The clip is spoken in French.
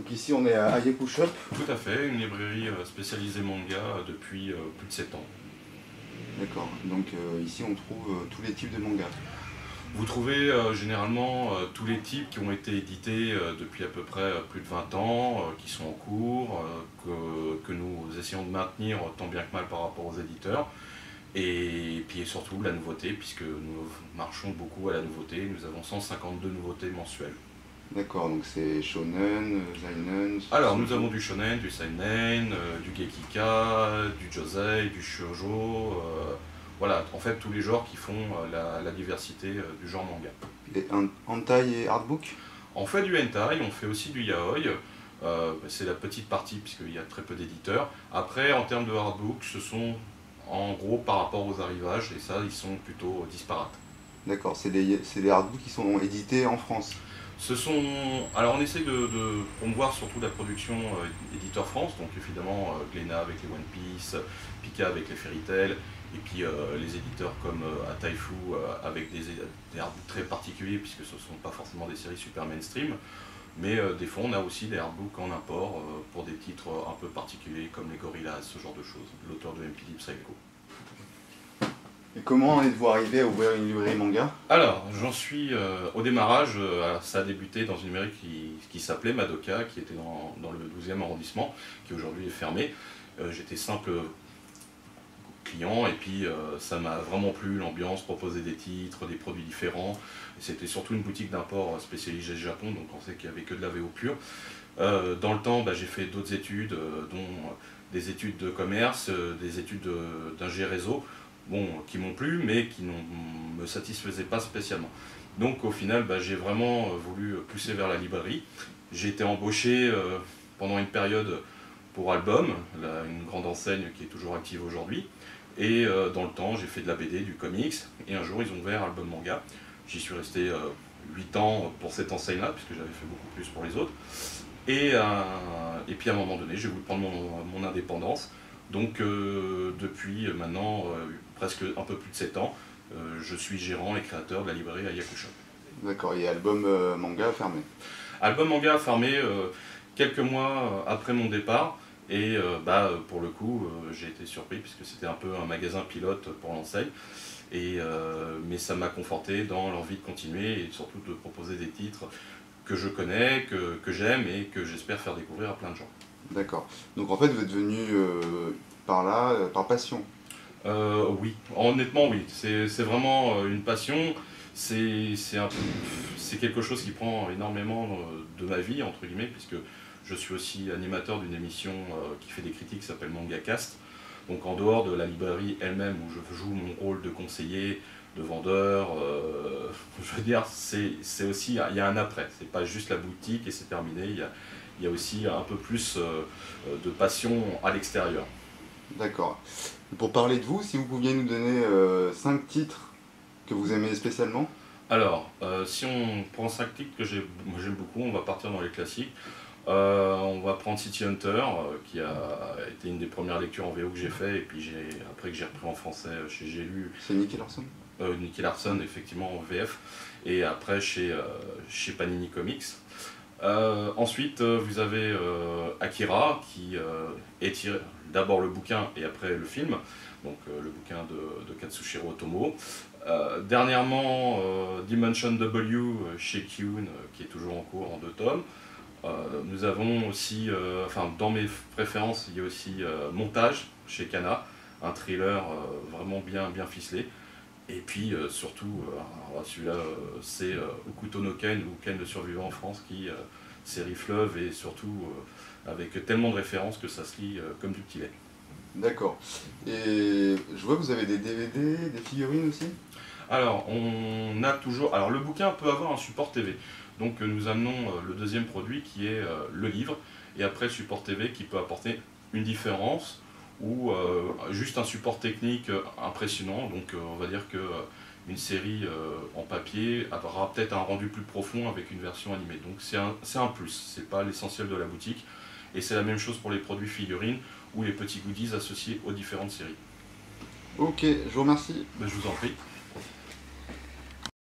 Donc ici on est à Ayaku Shop. Tout à fait, une librairie spécialisée manga depuis plus de 7 ans. D'accord, donc ici on trouve tous les types de mangas. Vous trouvez généralement tous les types qui ont été édités depuis à peu près plus de 20 ans, qui sont en cours, que nous essayons de maintenir tant bien que mal par rapport aux éditeurs. Et puis surtout la nouveauté, puisque nous marchons beaucoup à la nouveauté, nous avons 152 nouveautés mensuelles. D'accord, donc c'est shonen, seinen... Alors nous avons du shonen, du seinen, du gekika, du josei, du shoujo, voilà, en fait tous les genres qui font la diversité du genre manga. Et hentai et artbook? On fait du hentai, on fait aussi du yaoi, c'est la petite partie puisqu'il y a très peu d'éditeurs. Après en termes de artbook, ce sont en gros par rapport aux arrivages, et ça ils sont plutôt disparates. D'accord, c'est des artbooks qui sont édités en France. Alors on essaie de promouvoir surtout la production éditeur France, donc évidemment Glénat avec les One Piece, Pika avec les Fairy Tail, et puis les éditeurs comme Ataifu avec des artbooks très particuliers, puisque ce ne sont pas forcément des séries super mainstream, mais des fois on a aussi des artbooks en import pour des titres un peu particuliers comme les Gorillaz, ce genre de choses, l'auteur de MPD Psycho. Et comment êtes-vous arrivé à ouvrir une librairie manga? Alors, j'en suis au démarrage, ça a débuté dans une librairie qui s'appelait Madoka, qui était dans le 12e arrondissement, qui aujourd'hui est fermé. J'étais simple client et puis ça m'a vraiment plu, l'ambiance, proposer des titres, des produits différents. C'était surtout une boutique d'import spécialisée Japon, donc on sait qu'il n'y avait que de la VO pure. Dans le temps, j'ai fait d'autres études, dont des études de commerce, des études d'ingé réseau, bon, qui m'ont plu, mais qui ne me satisfaisaient pas spécialement. Donc au final, j'ai vraiment voulu pousser vers la librairie. J'ai été embauché pendant une période pour Album, une grande enseigne qui est toujours active aujourd'hui. Et dans le temps, j'ai fait de la BD, du comics, et un jour ils ont ouvert Album Manga. J'y suis resté 8 ans pour cette enseigne-là, puisque j'avais fait beaucoup plus pour les autres. Et puis à un moment donné, j'ai voulu prendre mon indépendance. Donc depuis maintenant presque un peu plus de 7 ans, je suis gérant et créateur de la librairie Ayaku Shop. D'accord, et Album Manga fermé. Album Manga a fermé quelques mois après mon départ, et pour le coup j'ai été surpris puisque c'était un peu un magasin pilote pour l'enseigne, mais ça m'a conforté dans l'envie de continuer et surtout de proposer des titres que je connais, que j'aime et que j'espère faire découvrir à plein de gens. D'accord, donc en fait vous êtes venu par là, par passion. Oui, honnêtement oui, c'est vraiment une passion, c'est quelque chose qui prend énormément de ma vie, entre guillemets, puisque je suis aussi animateur d'une émission qui fait des critiques qui s'appelle MangaCast. Donc en dehors de la librairie elle-même où je joue mon rôle de conseiller, de vendeur, je veux dire, c'est aussi, il y a un après, c'est pas juste la boutique et c'est terminé, il y a aussi un peu plus de passion à l'extérieur. D'accord. Pour parler de vous, si vous pouviez nous donner 5 titres que vous aimez spécialement. Alors, si on prend 5 titres que j'aime beaucoup, on va partir dans les classiques. On va prendre City Hunter, qui a été une des premières lectures en VO que j'ai fait, et puis après que j'ai repris en français, j'ai lu... C'est Nicky Larson? Nicky Larson, effectivement, en VF, et après chez Panini Comics. Ensuite, vous avez Akira, qui est tiré d'abord le bouquin et après le film, donc le bouquin de Katsushiro Otomo. Dernièrement, Dimension W chez Kyun, qui est toujours en cours en 2 tomes. Nous avons aussi, dans mes préférences, il y a aussi Montage chez Kana, un thriller vraiment bien ficelé. Et puis surtout, celui-là, c'est Hokuto no Ken, ou Ken le survivant en France, qui série fleuve et surtout avec tellement de références que ça se lit comme du petit lait. D'accord. Et je vois que vous avez des DVD, des figurines aussi? Alors, on a toujours... Alors, le bouquin peut avoir un support TV. Donc, nous amenons le deuxième produit qui est le livre. Et après, le support TV qui peut apporter une différence ou juste un support technique impressionnant. Donc, on va dire qu'une série en papier aura peut-être un rendu plus profond avec une version animée. Donc, c'est un plus. C'est pas l'essentiel de la boutique. Et c'est la même chose pour les produits figurines ou les petits goodies associés aux différentes séries. Ok, je vous remercie. Je vous en prie.